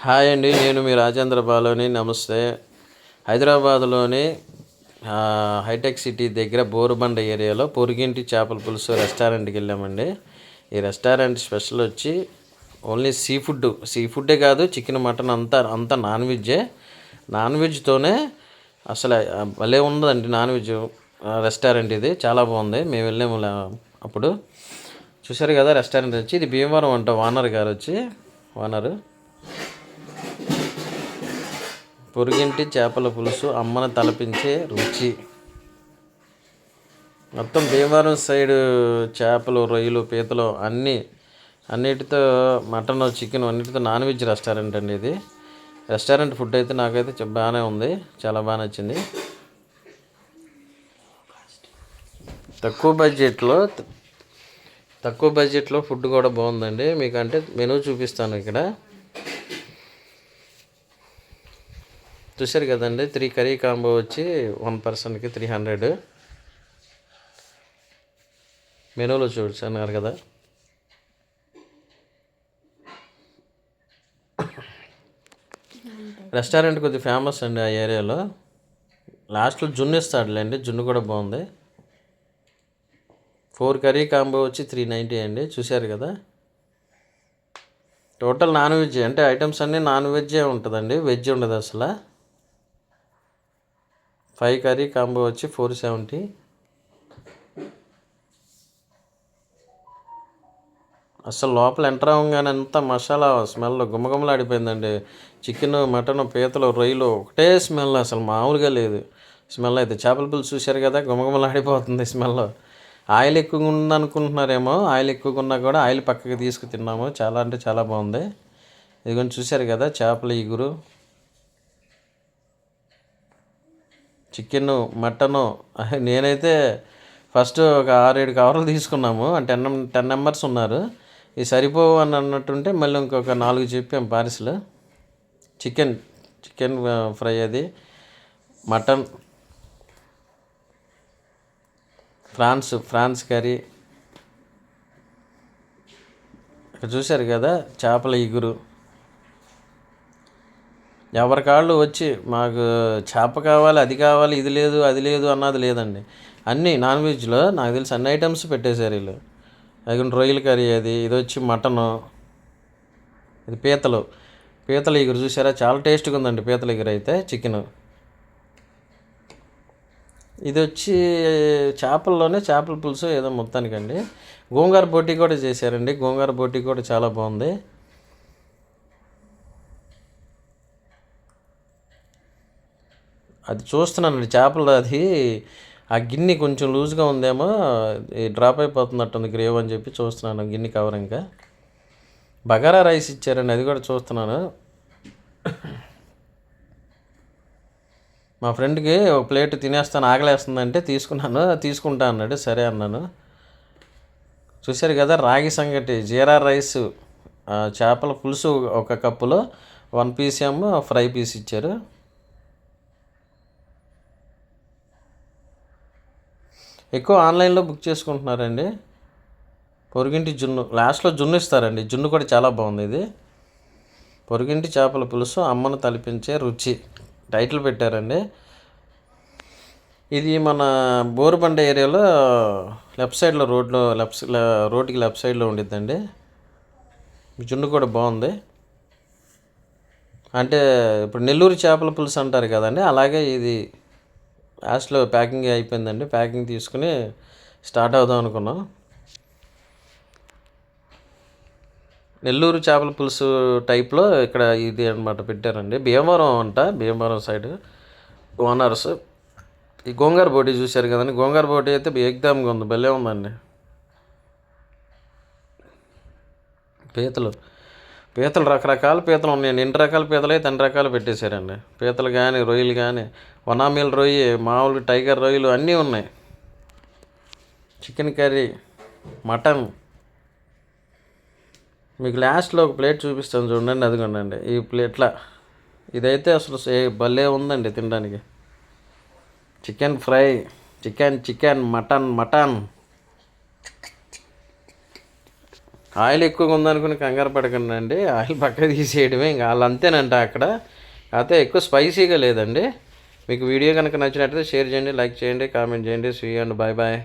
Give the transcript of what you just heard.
Hi అండి, నేను మీ రాజేంద్ర బాలుని. నమస్తే. హైదరాబాద్లోని హైటెక్ సిటీ దగ్గర బోరుబండ ఏరియాలో పొరుగింటి చేపల పులుసు రెస్టారెంట్కి వెళ్ళామండి. ఈ రెస్టారెంట్ స్పెషల్ వచ్చి ఓన్లీ సీ ఫుడ్డే కాదు, చికెన్ మటన్ అంతా నాన్ వెజ్జే. నాన్ వెజ్తోనే అసలు భలే ఉందండి. నాన్ వెజ్ రెస్టారెంట్ ఇది చాలా బాగుంది. మేము వెళ్ళాము అప్పుడు. చూసారు కదా రెస్టారెంట్ వచ్చి. ఇది భీమవరం అంట. ఓనర్ గారు వచ్చి ఓనరు పొరుగింటి చేపల పులుసు అమ్మను తలపించే రుచి. మొత్తం భీమవరం సైడు చేపలు, రొయ్యలు, పీతలు అన్నిటితో మటన్, చికెన్ అన్నిటితో నాన్ వెజ్ రెస్టారెంట్ అండి ఇది. రెస్టారెంట్ ఫుడ్ అయితే నాకైతే బాగానే ఉంది, చాలా బాగా నచ్చింది. తక్కువ బడ్జెట్లో ఫుడ్ కూడా బాగుందండి. మీకు అంటే మెనూ చూపిస్తాను ఇక్కడ. చూసారు కదండి, 3 కర్రీ కాంబో వచ్చి 1 పర్సన్కి 300. మెనూలో చూస్తున్నారు కదా. రెస్టారెంట్ కొద్దిగా ఫేమస్ అండి ఆ ఏరియాలో. లాస్ట్లో జున్ను ఇస్తాడులేండి, జున్ను కూడా బాగుంది. 4 కర్రీ కాంబో వచ్చి 390 అండి. చూశారు కదా. టోటల్ నాన్ వెజ్ అంటే ఐటమ్స్ అన్నీ నాన్ వెజ్జే ఉంటుందండి, వెజ్ ఉండదు అసలు. 5 కర్రీ కాంబో వచ్చి 470. అసలు లోపల ఎంటర్ అవ్వగానే అంతా మసాలా స్మెల్ గుమగుమలాడిపోయిందండి. చికెన్, మటన్, పీతలు, రొయ్యలు ఒకటే స్మెల్, అసలు మామూలుగా లేదు స్మెల్. అయితే చేపల పులుసు చూశారు కదా, గుమగుమలాడిపోతుంది స్మెల్. ఆయిల్ ఎక్కువగా ఉందనుకుంటున్నారేమో, ఆయిల్ ఎక్కువగా ఉన్నా కూడా ఆయిల్ పక్కకి తీసుకు తిన్నాము. చాలా అంటే చాలా బాగుంది. ఇది కొంచెం చూశారు కదా, చేపల ఇగురు, చికెను, మటను. నేనైతే ఫస్ట్ ఒక 6-7 కవర్లు తీసుకున్నాము. 10 మెంబర్స్ ఉన్నారు. ఇది సరిపోవు అని అన్నట్టుంటే మళ్ళీ ఇంకొక 4 చెప్పాం పార్సిల్. చికెన్ ఫ్రై, అది మటన్, ఫ్రాన్స్ కర్రీ. ఇక్కడ చూశారు కదా, చేపల ఇగురు. ఎవరికాళ్ళు వచ్చి మాకు చేప కావాలి, అది కావాలి, ఇది లేదు, అది లేదు అన్నది లేదండి. అన్నీ నాన్ వెజ్లో నాకు తెలిసి అన్ని ఐటమ్స్ పెట్టేశారు వీళ్ళు. అది రొయ్యల కర్రీ, ఇది వచ్చి మటను, ఇది పీతల ఇగురు. చూసారా, చాలా టేస్ట్గా ఉందండి పీతల ఇగురు అయితే. చికెను, ఇది వచ్చి చేపల్లోనే చేపల పులుసు ఏదో మొత్తానికండి. గోంగూర బోటీ కూడా చేశారండి. గోంగూర బోటీ కూడా చాలా బాగుంది. అది చూస్తున్నానండి చేపలు. అది ఆ గిన్నె కొంచెం లూజ్గా ఉందేమో, డ్రాప్ అయిపోతున్నట్టుంది గ్రేవ్ అని చెప్పి చూస్తున్నాను గిన్నె కవర్. ఇంకా బగారా రైస్ ఇచ్చారండి, అది కూడా చూస్తున్నాను. మా ఫ్రెండ్కి ఒక ప్లేట్ తినేస్తాను, ఆకలేస్తుందంటే తీసుకుంటా అన్నాడు. సరే అన్నాను. చూశారు కదా, రాగి సంగటి, జీరా రైస్, చేపల పులుసు ఒక కప్పులో 1 పీస్ ఏమో ఫ్రై పీస్ ఇచ్చారు. ఎక్కువ ఆన్లైన్లో బుక్ చేసుకుంటున్నారండి. పొరుగింటి జున్ను, లాస్ట్లో జున్ను ఇస్తారండి. జున్ను కూడా చాలా బాగుంది. ఇది పొరుగింటి చేపల పులుసు అమ్మను తలిపించే రుచి టైటిల్ పెట్టారండి. ఇది మన బోరుబండ ఏరియాలో లెఫ్ట్ సైడ్లో రోడ్కి లెఫ్ట్ సైడ్లో ఉండిద్దండి. జున్ను కూడా బాగుంది. అంటే ఇప్పుడు నెల్లూరు చేపల పులుసు అంటారు కదండి, అలాగే ఇది లాస్ట్లో ప్యాకింగ్ అయిపోయిందండి. ప్యాకింగ్ తీసుకుని స్టార్ట్ అవుదాం అనుకున్నాం. నెల్లూరు చేపల పులుసు టైప్లో ఇక్కడ ఇది అనమాట పెట్టారండి. Bhimavaram side owners. ఈ గోంగూర బోటీ చూశారు కదండి. గోంగూర బోటీ అయితే ఎగ్దామ్గా ఉంది, భలే ఉందండి. పీతలు రకరకాల పీతలు ఉన్నాయండి. 2 రకాల పీతలు అయితే 2 రకాలు పెట్టేశారండి. పీతలు కానీ, రొయ్యలు కానీ, వనామీల రొయ్యి, మామూలు టైగర్ రొయ్యలు అన్నీ ఉన్నాయి. Chicken curry, mutton. మీకు లాస్ట్లో ఒక ప్లేట్ చూపిస్తాను చూడండి, అదిగోండి ఈ ప్లేట్లా. ఇదైతే అసలు భలే ఉందండి తినడానికి. Chicken fry, chicken, mutton. Oil ఎక్కువగా ఉందనుకుని కంగారు పడకండి అండి, ఆయిల్ పక్కకు తీసేయడమే, ఇంకా వాళ్ళు అంతేనంట అక్కడ. కాకపోతే ఎక్కువ స్పైసీగా లేదండి. మీకు వీడియో కనుక నచ్చినట్లయితే షేర్ చేయండి, లైక్ చేయండి, కామెంట్ చేయండి. See and bye bye.